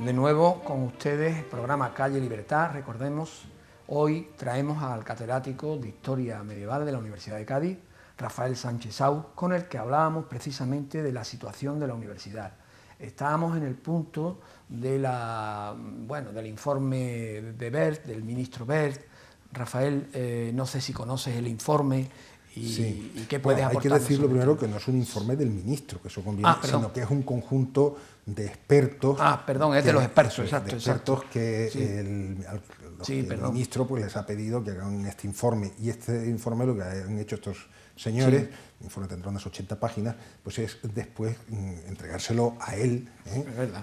De nuevo con ustedes, programa Calle Libertad. Recordemos, hoy traemos al catedrático de Historia Medieval de la Universidad de Cádiz, Rafael Sánchez Sauz, con el que hablábamos precisamente de la situación de la universidad. Estábamos en el punto de del informe de Wert, del ministro Wert. Rafael, no sé si conoces el informe y qué puedes aportar. Hay que decirlo primero que no es un informe del ministro, que eso conviene, sino que es un conjunto de expertos. Perdón, es de los expertos, exacto. Que sí. el ministro pues, les ha pedido que hagan este informe. Y este informe, lo que han hecho estos señores, el informe tendrá unas 80 páginas, pues es después entregárselo a él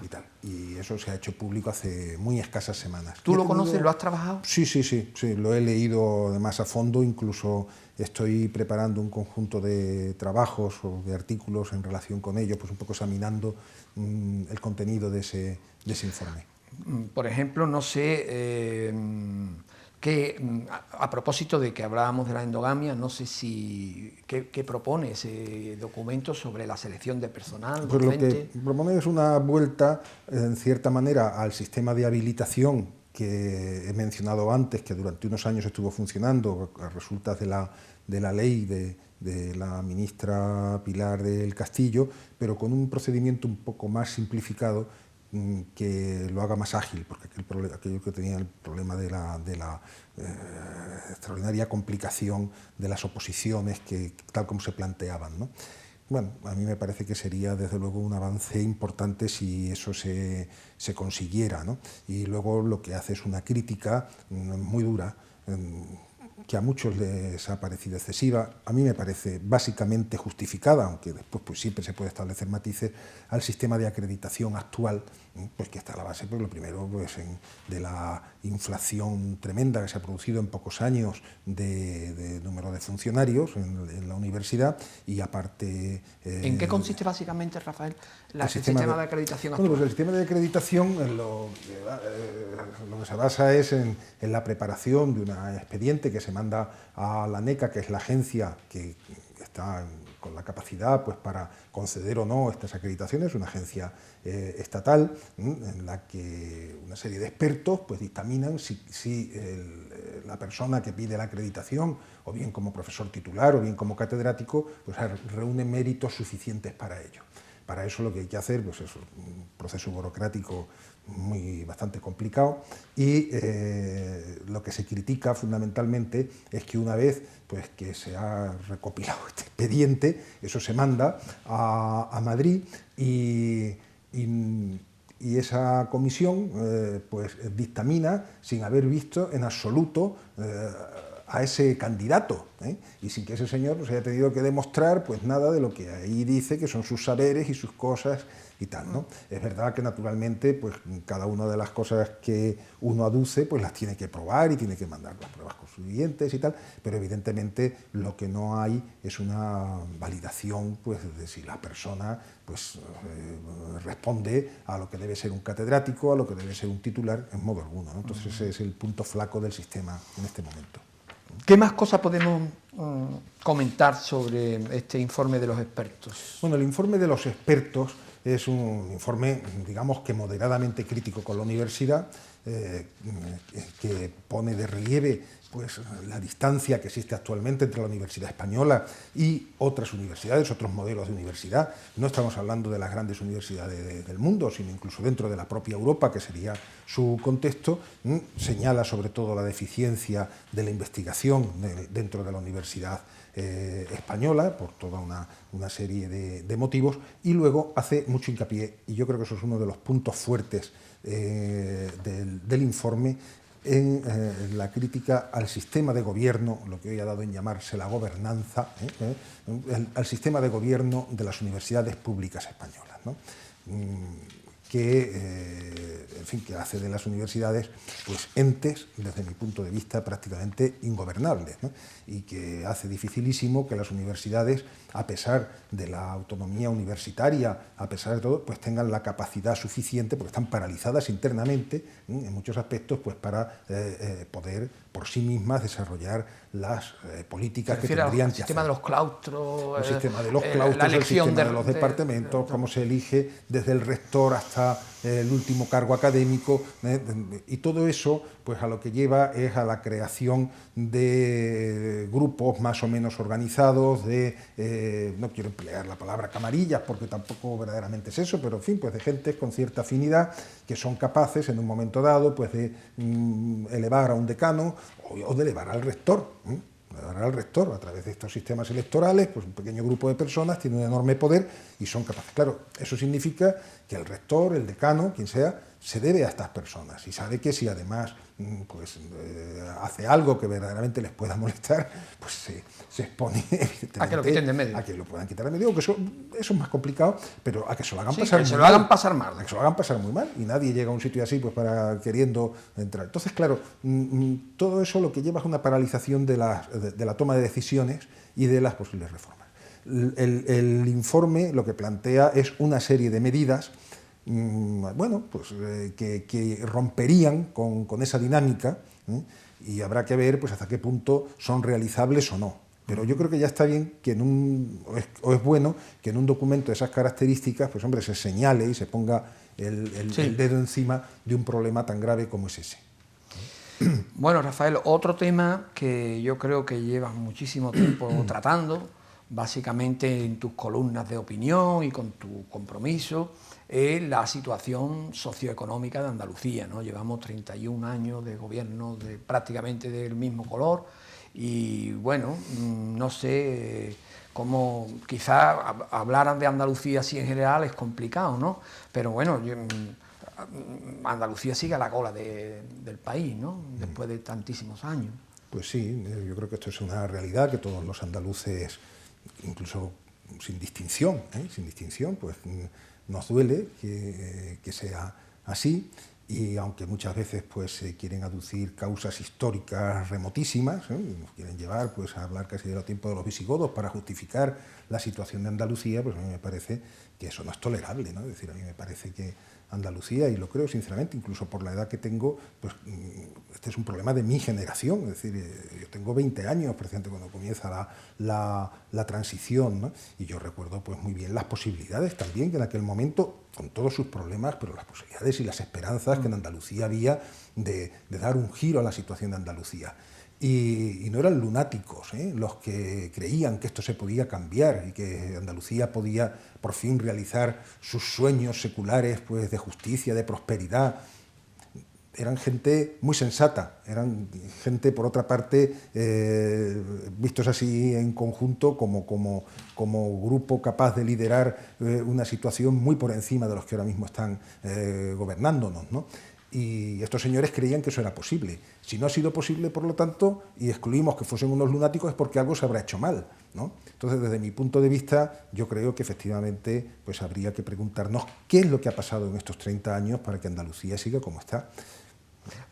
y tal. Y eso se ha hecho público hace muy escasas semanas. ¿Tú lo conoces? ¿Lo has trabajado? Sí, lo he leído además a fondo, incluso estoy preparando un conjunto de trabajos o de artículos en relación con ello, pues un poco examinando el contenido de ese informe. Por ejemplo, no sé, a propósito de que hablábamos de la endogamia, no sé qué propone ese documento sobre la selección de personal. Pues lo que propone es una vuelta, en cierta manera, al sistema de habilitación que he mencionado antes, que durante unos años estuvo funcionando a resultas de la ley de la ministra Pilar del Castillo, pero con un procedimiento un poco más simplificado que lo haga más ágil, porque aquello que tenía el problema de la extraordinaria complicación de las oposiciones, tal como se planteaban, ¿no? Bueno, a mí me parece que sería desde luego un avance importante si eso se consiguiera, ¿no? Y luego lo que hace es una crítica muy dura, que a muchos les ha parecido excesiva, a mí me parece básicamente justificada, aunque después pues siempre se puede establecer matices, al sistema de acreditación actual, pues que está a la base, pues lo primero, pues de la inflación tremenda que se ha producido en pocos años de número de funcionarios en la universidad, y aparte... ¿En qué consiste básicamente, Rafael, el sistema de acreditación actual? Bueno, pues el sistema de acreditación lo que se basa es en la preparación de un expediente que se manda a la ANECA, que es la agencia que está con la capacidad pues, para conceder o no estas acreditaciones, una agencia estatal, en la que una serie de expertos pues, dictaminan si la persona que pide la acreditación, o bien como profesor titular o bien como catedrático, pues reúne méritos suficientes para ello. Para eso lo que hay que hacer pues, es un proceso burocrático bastante complicado, y lo que se critica fundamentalmente es que una vez pues, que se ha recopilado este expediente, eso se manda a Madrid y esa comisión pues, dictamina sin haber visto en absoluto a ese candidato, y sin que ese señor pues, haya tenido que demostrar pues, nada de lo que ahí dice que son sus saberes y sus cosas y tal, ¿no? Es verdad que naturalmente pues, cada una de las cosas que uno aduce pues las tiene que probar y tiene que mandar las pruebas concluyentes y tal, pero evidentemente lo que no hay es una validación pues, de si la persona pues, responde a lo que debe ser un catedrático, a lo que debe ser un titular, en modo alguno, ¿no? Entonces ese es el punto flaco del sistema en este momento. ¿Qué más cosas podemos comentar sobre este informe de los expertos? Bueno, el informe de los expertos es un informe, digamos que moderadamente crítico con la universidad, que pone de relieve pues, la distancia que existe actualmente entre la Universidad Española y otras universidades, otros modelos de universidad. No estamos hablando de las grandes universidades del mundo, sino incluso dentro de la propia Europa, que sería su contexto. Señala sobre todo la deficiencia de la investigación dentro de la universidad española, por toda una serie de motivos, y luego hace mucho hincapié, y yo creo que eso es uno de los puntos fuertes del informe, en la crítica al sistema de gobierno, lo que hoy ha dado en llamarse la gobernanza, al sistema de gobierno de las universidades públicas españolas, ¿no? En fin, que hace de las universidades pues, entes, desde mi punto de vista, prácticamente ingobernables, ¿no? Y que hace dificilísimo que las universidades, a pesar de la autonomía universitaria, a pesar de todo, pues tengan la capacidad suficiente, porque están paralizadas internamente, en muchos aspectos, pues para poder por sí mismas desarrollar las políticas que tendrían que hacer. El sistema de los claustros, el sistema de los claustros, el sistema de los departamentos, cómo se elige desde el rector hasta deja el último cargo académico, y todo eso pues a lo que lleva es a la creación de grupos más o menos organizados, no quiero emplear la palabra camarillas porque tampoco verdaderamente es eso, pero en fin, pues de gente con cierta afinidad que son capaces en un momento dado pues de elevar a un decano o de elevar al rector. Al rector, a través de estos sistemas electorales, pues un pequeño grupo de personas tiene un enorme poder y son capaces. Claro, eso significa que el rector, el decano, quien sea, se debe a estas personas y sabe que si además pues, hace algo que verdaderamente les pueda molestar, pues se expone a que lo quiten de medio. A que lo puedan quitar de medio, que eso es más complicado, pero a que se lo hagan sí, pasar que muy se mal. lo hagan pasar mal. A que se lo hagan pasar muy mal y nadie llega a un sitio así pues para queriendo entrar. Entonces, claro, todo eso lo que lleva es una paralización de la toma de decisiones y de las posibles reformas. El informe lo que plantea es una serie de medidas bueno, pues, que romperían con esa dinámica, y habrá que ver pues, hasta qué punto son realizables o no. Pero yo creo que ya está bien que o es bueno que en un documento de esas características, pues hombre, se señale y se ponga el dedo encima de un problema tan grave como es ese. Bueno, Rafael, otro tema que yo creo que llevas muchísimo tiempo tratando, básicamente en tus columnas de opinión y con tu compromiso, es la situación socioeconómica de Andalucía, ¿no? Llevamos 31 años de gobierno prácticamente del mismo color y bueno, no sé cómo, quizás hablar de Andalucía así en general es complicado, ¿no? Pero bueno, Andalucía sigue a la cola del país, ¿no? Después de tantísimos años. Pues sí, yo creo que esto es una realidad que todos los andaluces, incluso sin distinción, pues nos duele que sea así, y aunque muchas veces pues se quieren aducir causas históricas remotísimas, nos quieren llevar pues a hablar casi de los tiempos de los visigodos para justificar la situación de Andalucía, pues a mí me parece que eso no es tolerable, ¿no? Es decir, a mí me parece que Andalucía, y lo creo sinceramente, incluso por la edad que tengo, pues este es un problema de mi generación, es decir, yo tengo 20 años, precisamente cuando comienza la transición, ¿no? Y yo recuerdo pues muy bien las posibilidades también que en aquel momento, con todos sus problemas, pero las posibilidades y las esperanzas que en Andalucía había de dar un giro a la situación de Andalucía. Y no eran lunáticos los que creían que esto se podía cambiar y que Andalucía podía por fin realizar sus sueños seculares pues, de justicia, de prosperidad. Eran gente muy sensata, eran gente, por otra parte, vistos así en conjunto como grupo capaz de liderar una situación muy por encima de los que ahora mismo están gobernándonos, ¿no? Y estos señores creían que eso era posible. Si no ha sido posible, por lo tanto, y excluimos que fuesen unos lunáticos, es porque algo se habrá hecho mal, ¿no? Entonces, desde mi punto de vista, yo creo que efectivamente pues, habría que preguntarnos qué es lo que ha pasado en estos 30 años para que Andalucía siga como está.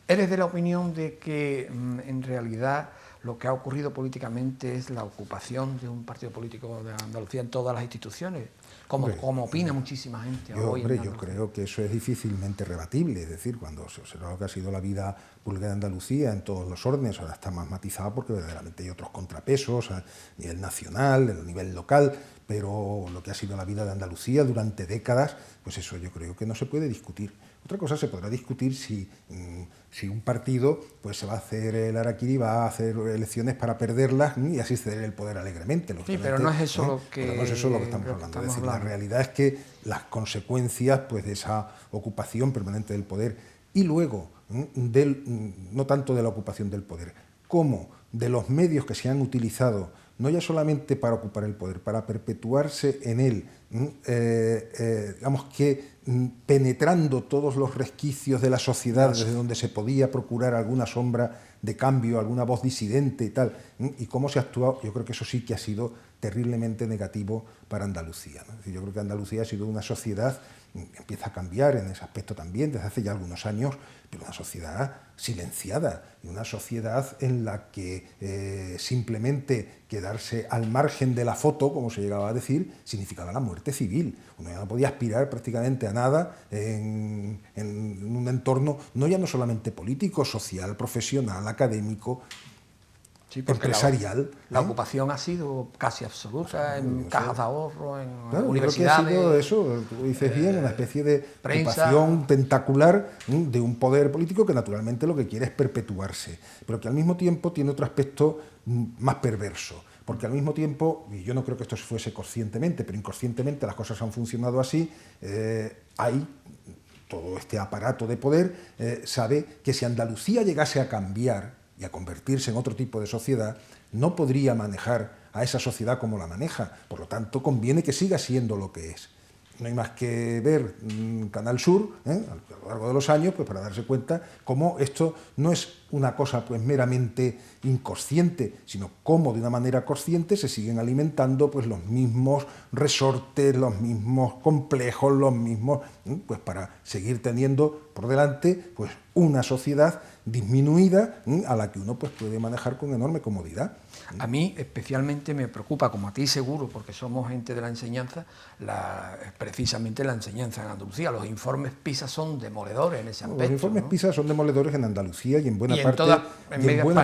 ¿Eres de la opinión de que en realidad lo que ha ocurrido políticamente es la ocupación de un partido político de Andalucía en todas las instituciones? Como opina muchísima gente hoy. Yo creo que eso es difícilmente rebatible, es decir, cuando se observa lo que ha sido la vida pública de Andalucía en todos los órdenes, ahora está más matizado porque verdaderamente hay otros contrapesos a nivel nacional, a nivel local, pero lo que ha sido la vida de Andalucía durante décadas, pues eso yo creo que no se puede discutir. Otra cosa se podrá discutir si un partido pues se va a hacer el harakiri, va a hacer elecciones para perderlas y así ceder el poder alegremente. Sí, pero no es eso lo que... Pero no es eso lo que estamos hablando. Es decir, la realidad es que las consecuencias pues, de esa ocupación permanente del poder y luego no tanto de la ocupación del poder, como de los medios que se han utilizado, no ya solamente para ocupar el poder, para perpetuarse en él, digamos que penetrando todos los resquicios de la sociedad desde donde se podía procurar alguna sombra de cambio, alguna voz disidente y tal, y cómo se ha actuado, yo creo que eso sí que ha sido terriblemente negativo para Andalucía, ¿no? Es decir, yo creo que Andalucía ha sido una sociedad, empieza a cambiar en ese aspecto también desde hace ya algunos años, pero una sociedad silenciada, y una sociedad en la que simplemente quedarse al margen de la foto, como se llegaba a decir, significaba la muerte civil. Uno ya no podía aspirar prácticamente a nada en un entorno, no solamente político, social, profesional, académico. Sí, porque empresarial. La ocupación ha sido casi absoluta en cajas de ahorro, en universidades. Creo que ha sido eso, tú dices bien, una especie de ocupación tentacular de un poder político que naturalmente lo que quiere es perpetuarse, pero que al mismo tiempo tiene otro aspecto más perverso. Porque al mismo tiempo, y yo no creo que esto se fuese conscientemente, pero inconscientemente las cosas han funcionado así, hay todo este aparato de poder, sabe que si Andalucía llegase a cambiar y a convertirse en otro tipo de sociedad, no podría manejar a esa sociedad como la maneja. Por lo tanto, conviene que siga siendo lo que es. No hay más que ver Canal Sur a lo largo de los años pues, para darse cuenta cómo esto no es una cosa pues, meramente inconsciente, sino cómo de una manera consciente se siguen alimentando pues, los mismos resortes, los mismos complejos, los mismos, pues para seguir teniendo por delante pues, una sociedad disminuida a la que uno pues, puede manejar con enorme comodidad. A mí especialmente me preocupa, como a ti seguro, porque somos gente de la enseñanza, precisamente la enseñanza en Andalucía. Los informes PISA son demoledores en ese aspecto. Los informes PISA son demoledores en Andalucía y en buena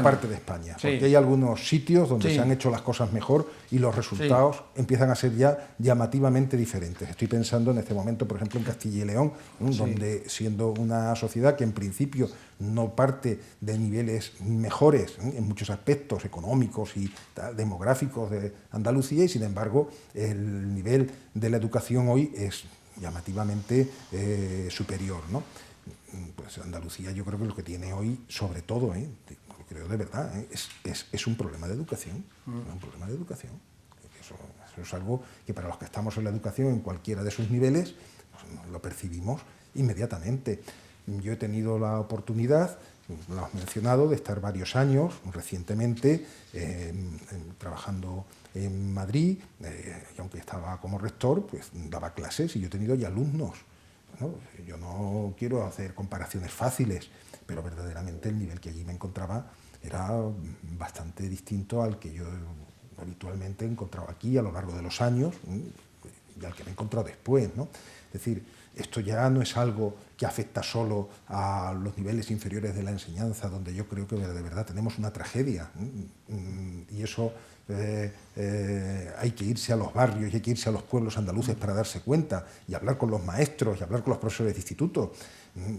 parte de España. Sí. Porque hay algunos sitios donde se han hecho las cosas mejor y los resultados empiezan a ser ya llamativamente diferentes. Estoy pensando en este momento, por ejemplo, en Castilla y León, donde siendo una sociedad que en principio no parte de niveles mejores en muchos aspectos económicos y demográficos de Andalucía, y sin embargo el nivel de la educación hoy es llamativamente superior, ¿no? Pues Andalucía yo creo que lo que tiene hoy, sobre todo, creo de verdad, es un problema de educación, un problema de educación. Eso es algo que para los que estamos en la educación en cualquiera de sus niveles pues, lo percibimos inmediatamente. Yo he tenido la oportunidad, lo has mencionado, de estar varios años recientemente trabajando en Madrid, y aunque estaba como rector, pues daba clases y yo he tenido ya alumnos. Bueno, yo no quiero hacer comparaciones fáciles, pero verdaderamente el nivel que allí me encontraba era bastante distinto al que yo habitualmente he encontrado aquí a lo largo de los años y al que me he encontrado después, ¿no? Es decir, esto ya no es algo que afecta solo a los niveles inferiores de la enseñanza, donde yo creo que de verdad tenemos una tragedia. Y eso hay que irse a los barrios y hay que irse a los pueblos andaluces para darse cuenta y hablar con los maestros y hablar con los profesores de instituto,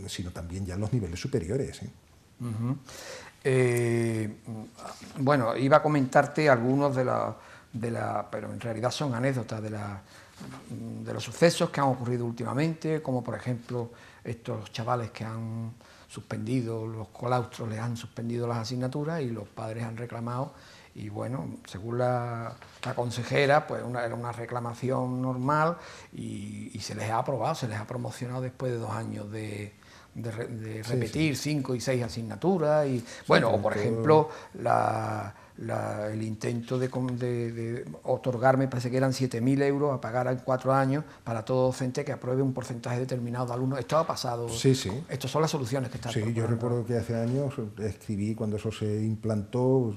sino también ya en los niveles superiores. Bueno, iba a comentarte algunos pero en realidad son anécdotas de los sucesos que han ocurrido últimamente, como por ejemplo estos chavales que han suspendido, los claustros les han suspendido las asignaturas y los padres han reclamado, y bueno, según la consejera, pues era una reclamación normal y se les ha aprobado, se les ha promocionado después de 2 años de repetir 5 y 6 asignaturas, y bueno, o por ejemplo el intento de otorgarme, parece que eran 7.000 euros a pagar en 4 años para todo docente que apruebe un porcentaje determinado de alumnos. Esto ha pasado. Sí, sí. Estas son las soluciones que están proponiendo. Yo recuerdo que hace años escribí, cuando eso se implantó,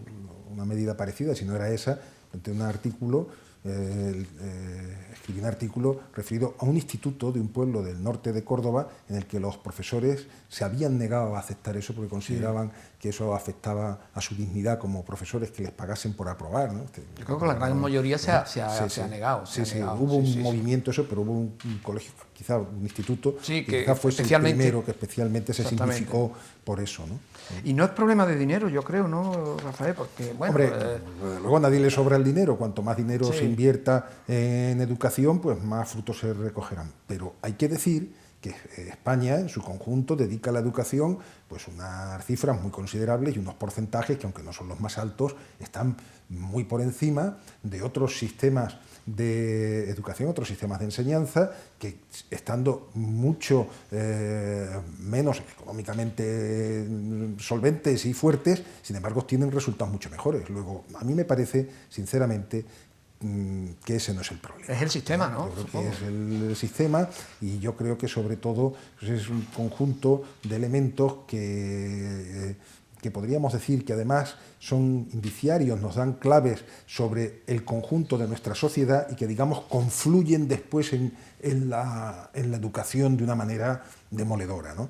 una medida parecida, si no era esa, planteé un artículo. Escribí un artículo referido a un instituto de un pueblo del norte de Córdoba en el que los profesores se habían negado a aceptar eso porque consideraban que eso afectaba a su dignidad como profesores, que les pagasen por aprobar, ¿no? Yo creo que la gran mayoría se ha negado. Hubo un movimiento eso, pero hubo un colegio, quizá un instituto, que quizá fuese el primero que especialmente se significó por eso, ¿no? Y no es problema de dinero, yo creo, ¿no, Rafael? Porque, bueno... Hombre, luego a nadie le sobra el dinero. Cuanto más dinero se invierta en educación, pues más frutos se recogerán. Pero hay que decir que España, en su conjunto, dedica a la educación pues unas cifras muy considerables y unos porcentajes que, aunque no son los más altos, están muy por encima de otros sistemas de educación, otros sistemas de enseñanza, que estando mucho menos económicamente solventes y fuertes, sin embargo tienen resultados mucho mejores. Luego, a mí me parece, sinceramente, que ese no es el problema. Es el sistema, ¿no? Yo creo que es el sistema, y yo creo que sobre todo pues es un conjunto de elementos que podríamos decir que además son indiciarios, nos dan claves sobre el conjunto de nuestra sociedad y que, digamos, confluyen después en la educación de una manera demoledora, ¿no?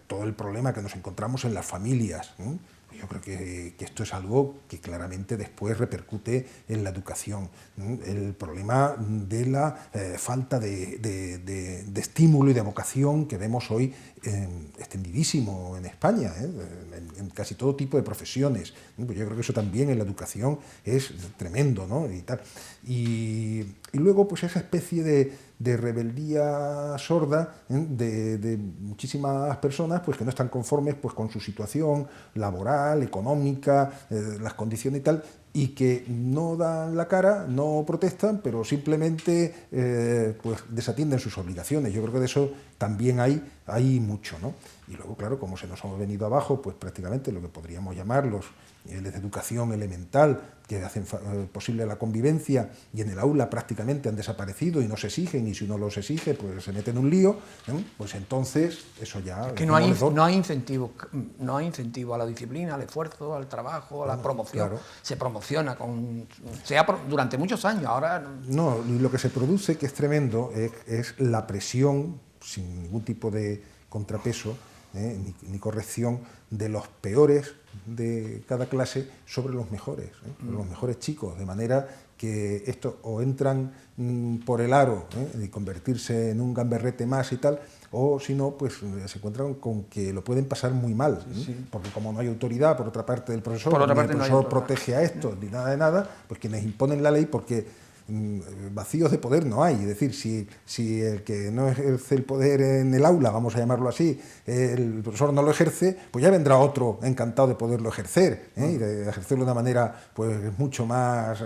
Todo el problema que nos encontramos en las familias, ¿no? Yo creo que esto es algo que claramente después repercute en la educación. El problema de la falta de estímulo y de vocación que vemos hoy extendidísimo en España, en casi todo tipo de profesiones. Pues yo creo que eso también en la educación es tremendo, ¿no? Y tal. Y luego, pues esa especie de rebeldía sorda de muchísimas personas pues que no están conformes pues con su situación laboral, económica, las condiciones y tal, y que no dan la cara, no protestan, pero simplemente pues desatienden sus obligaciones. Yo creo que de eso también hay mucho, ¿no? Y luego, claro, como se nos ha venido abajo, pues prácticamente lo que podríamos llamar los niveles de educación elemental que hacen posible la convivencia, y en el aula prácticamente han desaparecido y no se exigen, y si uno los exige pues se mete en un lío, pues entonces eso ya... Es que no hay incentivo a la disciplina, al esfuerzo, al trabajo, a la promoción. Claro. Se promociona durante muchos años, ahora... No, lo que se produce, que es tremendo, es la presión, sin ningún tipo de contrapeso, ni corrección, de los peores de cada clase sobre los mejores chicos, de manera que estos o entran por el aro de convertirse en un gamberrete más y tal, o si no, pues se encuentran con que lo pueden pasar muy mal, porque como no hay autoridad por otra parte del profesor, el profesor protege a estos, ni nada de nada, pues quienes imponen la ley, porque vacíos de poder no hay, es decir, si el que no ejerce el poder en el aula, vamos a llamarlo así, el profesor no lo ejerce, pues ya vendrá otro encantado de poderlo ejercer, y de ejercerlo de una manera pues mucho más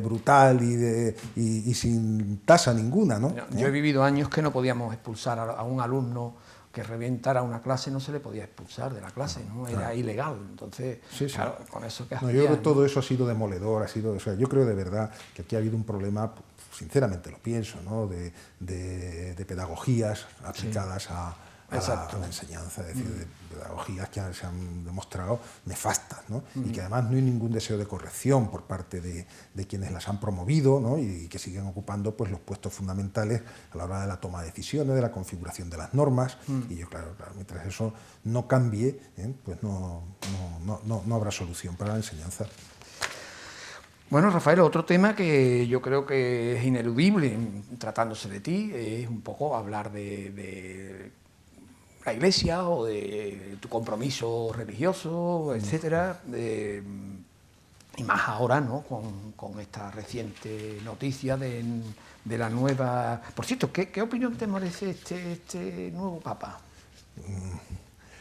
brutal y sin tasa ninguna, ¿no? Yo he vivido años que no podíamos expulsar a un alumno que revientara una clase, no se le podía expulsar de la clase, ¿no? Era ilegal. Entonces, claro, con eso que hacía... yo creo que todo eso ha sido demoledor, yo creo de verdad que aquí ha habido un problema, sinceramente lo pienso, ¿no? de pedagogías aplicadas a la enseñanza, es decir, de pedagogías que se han demostrado nefastas, ¿no? Y que además no hay ningún deseo de corrección por parte de quienes las han promovido, ¿no? Y que siguen ocupando pues los puestos fundamentales a la hora de la toma de decisiones, de la configuración de las normas, y yo, claro, mientras eso no cambie, pues no habrá solución para la enseñanza. Bueno, Rafael, otro tema que yo creo que es ineludible tratándose de ti es un poco hablar de la Iglesia o de tu compromiso religioso, etcétera, y más ahora, ¿no? Con esta reciente noticia de la nueva... Por cierto, ¿qué opinión te merece este nuevo Papa?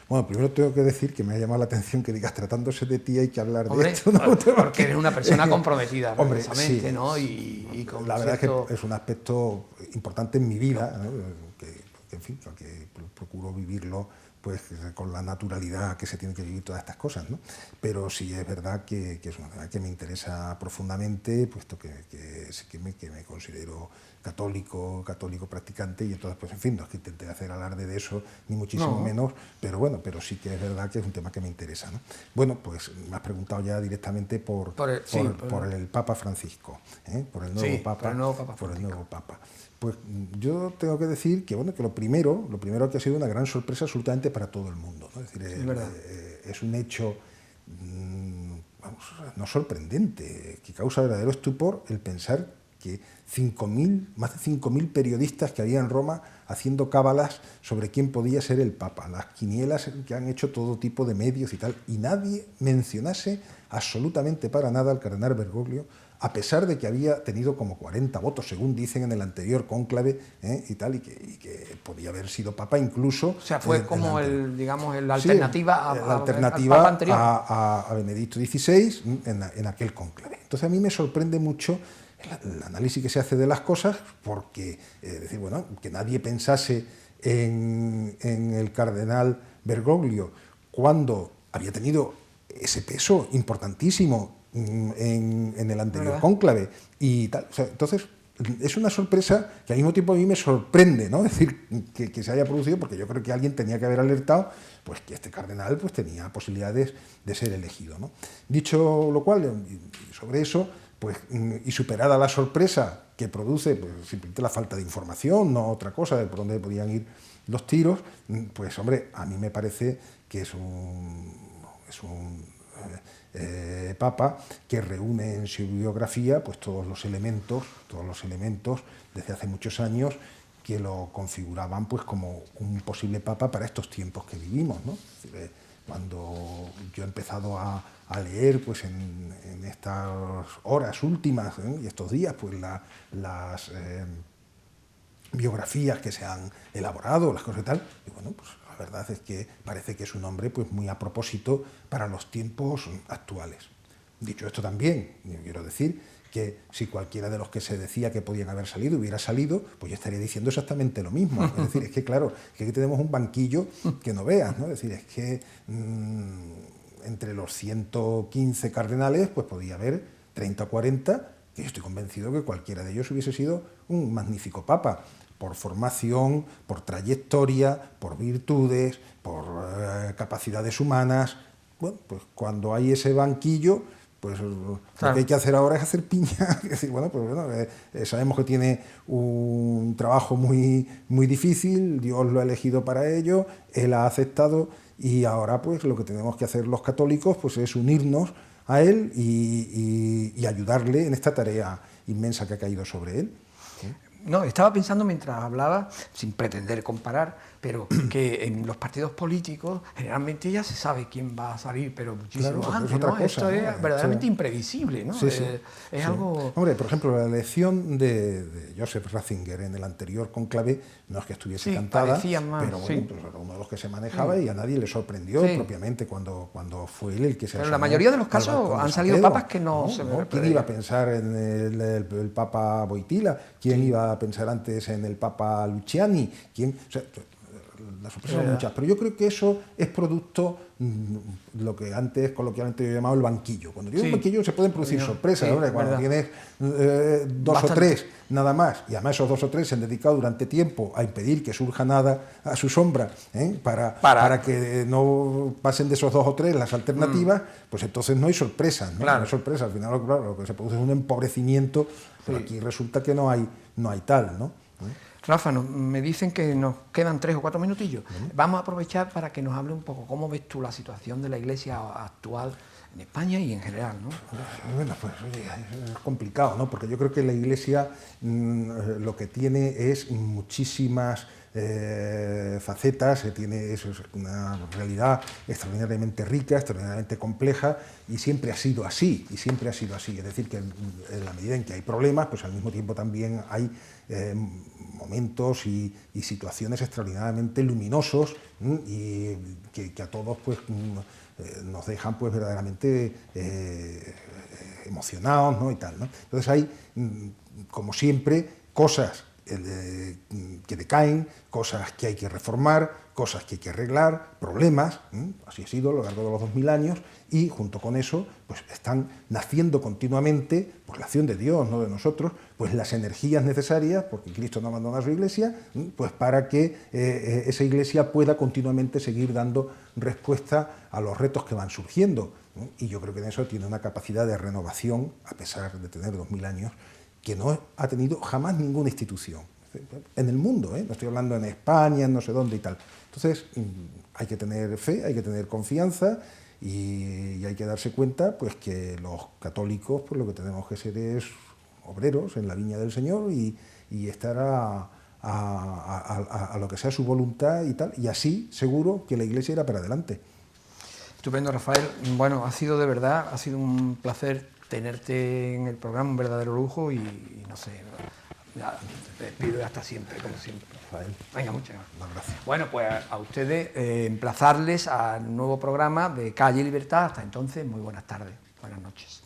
Bueno, primero tengo que decir que me ha llamado la atención que digas, tratándose de ti hay que hablar de esto, ¿no? Porque eres una persona comprometida, precisamente, sí, ¿no? Y con la verdad es que es un aspecto importante en mi vida, ¿no? que en fin, que procuro vivirlo pues con la naturalidad que se tienen que vivir todas estas cosas, ¿no? Pero sí es verdad que es una verdad que me interesa profundamente, puesto que me considero católico practicante, y entonces, pues en fin, no es que intente hacer alarde de eso, ni muchísimo menos, pero bueno, pero sí que es verdad que es un tema que me interesa, ¿no? Bueno, pues me has preguntado ya directamente por el Papa Francisco, por el nuevo Papa. Pues yo tengo que decir que, bueno, que lo primero que ha sido una gran sorpresa absolutamente para todo el mundo, ¿no? Es decir, es un hecho no sorprendente, que causa verdadero estupor el pensar que más de 5.000 periodistas que había en Roma haciendo cábalas sobre quién podía ser el Papa, las quinielas que han hecho todo tipo de medios y tal, y nadie mencionase absolutamente para nada al cardenal Bergoglio, a pesar de que había tenido como 40 votos, según dicen en el anterior cónclave, y tal, y que podía haber sido Papa incluso... O sea, fue como la alternativa, al Papa a Benedicto XVI en aquel cónclave. Entonces a mí me sorprende mucho el análisis que se hace de las cosas, porque decir, bueno, que nadie pensase en el cardenal Bergoglio cuando había tenido ese peso importantísimo en el anterior cónclave y tal. O sea, entonces es una sorpresa que al mismo tiempo a mí me sorprende, ¿no? Es decir, que se haya producido, porque yo creo que alguien tenía que haber alertado pues que este cardenal pues tenía posibilidades de ser elegido, ¿no? Dicho lo cual, sobre eso, pues, y superada la sorpresa que produce pues, simplemente la falta de información, no otra cosa de por dónde podían ir los tiros, pues hombre, a mí me parece que es es un papa que reúne en su biografía pues todos los elementos desde hace muchos años que lo configuraban pues como un posible papa para estos tiempos que vivimos, ¿no? Es decir, cuando yo he empezado a leer pues en estas horas últimas y estos días pues las biografías que se han elaborado, las cosas y tal, y bueno, pues la verdad es que parece que es un hombre pues muy a propósito para los tiempos actuales. Dicho esto también, yo quiero decir que si cualquiera de los que se decía que podían haber salido hubiera salido, pues yo estaría diciendo exactamente lo mismo. Es decir, es que claro, que aquí tenemos un banquillo que no veas, ¿no? Es decir, es que entre los 115 cardenales pues podía haber 30 o 40, que yo estoy convencido que cualquiera de ellos hubiese sido un magnífico papa, por formación, por trayectoria, por virtudes, por capacidades humanas. Bueno, pues cuando hay ese banquillo, pues lo que hay que hacer ahora es hacer piña. Es decir, bueno, pues bueno, sabemos que tiene un trabajo muy, muy difícil, Dios lo ha elegido para ello, Él ha aceptado, y ahora pues lo que tenemos que hacer los católicos pues es unirnos a Él y ayudarle en esta tarea inmensa que ha caído sobre Él. No, estaba pensando mientras hablaba, sin pretender comparar, pero que en los partidos políticos generalmente ya se sabe quién va a salir, pero muchísimo claro, antes, es otra ¿no? cosa, Esto es ¿no? verdaderamente imprevisible, ¿no? Sí, sí, es algo... Hombre, por ejemplo, la elección de Joseph Ratzinger en el anterior conclave no es que estuviese cantada, más, pero bueno, pues era uno de los que se manejaba y a nadie le sorprendió propiamente cuando fue él el que se Pero en la mayoría de los casos han salido papas que no se ¿no? ¿Quién iba a pensar en el Papa Wojtyla? ¿Quién iba a pensar antes en el Papa Luciani? ¿Quién? O sea, las sorpresas son muchas, pero yo creo que eso es producto lo que antes coloquialmente yo llamaba el banquillo. Cuando tienes un banquillo se pueden producir sorpresas, ¿no? Cuando tienes dos o tres nada más, y además esos 2 o 3 se han dedicado durante tiempo a impedir que surja nada a su sombra, para que no pasen de esos 2 o 3 las alternativas, pues entonces no hay sorpresas, ¿no? Claro. No hay sorpresas, al final lo que se produce es un empobrecimiento, pero aquí resulta que no hay tal, ¿no? Rafa, me dicen que nos quedan 3 o 4 minutillos. Vamos a aprovechar para que nos hable un poco cómo ves tú la situación de la Iglesia actual en España y en general, ¿no? Bueno, pues oye, es complicado, ¿no? Porque yo creo que la Iglesia lo que tiene es muchísimas facetas, es una realidad extraordinariamente rica, extraordinariamente compleja, y siempre ha sido así, Es decir, que en la medida en que hay problemas, pues al mismo tiempo también hay momentos y situaciones extraordinariamente luminosos y que a todos pues nos dejan pues verdaderamente emocionados, ¿no? Y tal, ¿no? Entonces hay, como siempre, cosas que decaen, cosas que hay que reformar, cosas que hay que arreglar, problemas, así ha sido a lo largo de los 2000 años, y junto con eso pues están naciendo continuamente, por la acción de Dios, no de nosotros, pues las energías necesarias, porque Cristo no abandona a su Iglesia, pues para que esa Iglesia pueda continuamente seguir dando respuesta a los retos que van surgiendo, y yo creo que en eso tiene una capacidad de renovación, a pesar de tener 2000 años, que no ha tenido jamás ninguna institución en el mundo, no estoy hablando en España, en no sé dónde y tal. Entonces hay que tener fe, hay que tener confianza y hay que darse cuenta pues que los católicos pues lo que tenemos que ser es obreros en la viña del Señor y estar a lo que sea su voluntad y tal, y así seguro que la Iglesia irá para adelante. Estupendo, Rafael. Bueno, ha sido de verdad, ha sido un placer tenerte en el programa, un verdadero lujo y no sé, ya, te despido y hasta siempre, como siempre. Rafael. Venga, muchas gracias. Bueno, pues a ustedes emplazarles al nuevo programa de Calle Libertad. Hasta entonces, muy buenas tardes, buenas noches.